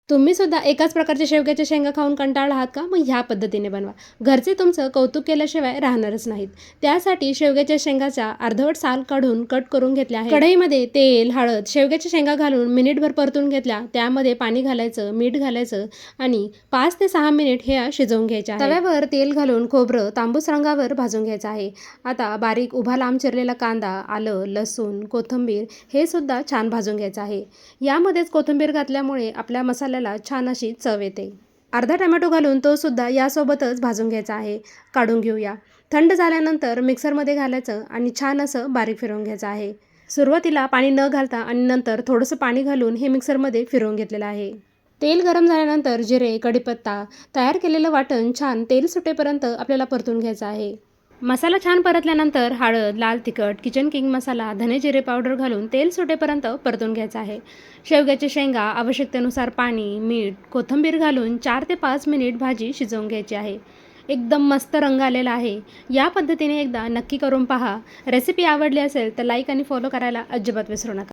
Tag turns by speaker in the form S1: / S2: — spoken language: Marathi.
S1: तुम्ही सुद्धा एकाच प्रकारच्या शेवग्याच्या शेंगा खाऊन कंटाळला आहात का? मग ह्या पद्धतीने बनवा. घरचे तुमचं कौतुक केल्याशिवाय राहणारच नाहीत. त्यासाठी शेवग्याच्या शेंगाचा अर्धवट साल काढून कट करून घेतल्या आहे. कढईमध्ये तेल, हळद, शेवग्याच्या शेंगा घालून मिनिटभर परतून घेतल्या. त्यामध्ये पाणी घालायचं, मीठ घालायचं आणि 5 ते 6 मिनिट हे शिजवून घ्यायचे आहे. तव्यावर तेल घालून खोबरं तांबूस रंगावर भाजून घ्यायचं आहे. आता बारीक उभा लांब चिरलेला कांदा, आलं, लसूण, कोथिंबीर हे सुद्धा छान भाजून घ्यायचं आहे. यामध्येच कोथिंबीर घातल्यामुळे आपल्या मसाल्याला छान अशी चव येते. अर्धा टोमॅटो घालून तो सुद्धा यासोबतच भाजून घ्यायचा आहे. काढून घेऊया. थंड झाल्यानंतर मिक्सरमध्ये घालायचं आणि छान असं बारीक फिरवून घ्यायचं आहे. सुरुवातीला पाणी न घालता आणि नंतर थोडंसं पाणी घालून हे मिक्सरमध्ये फिरवून घेतलेलं आहे. तेल गरम झाल्यानंतर जिरे, कढीपत्ता, तयार केलेलं वाटण छान तेल सुटेपर्यंत आपल्याला परतून घ्यायचं आहे. मसाला छान परतल्यानंतर हळद, लाल तिखट, किचन किंग मसाला, धने जिरे पावडर घालून तेल सुटेपर्यंत परतून घ्यायचं आहे. शेवग्याच्या शेंगा, आवश्यकतेनुसार पाणी, मीठ, कोथिंबीर घालून 4 ते 5 मिनिट भाजी शिजवून घ्यायची आहे. एकदम मस्त रंग आलेला आहे. या पद्धतीने एकदा नक्की करून पहा. रेसिपी आवडली असेल तर लाईक आणि फॉलो करायला अजिबात विसरू नका.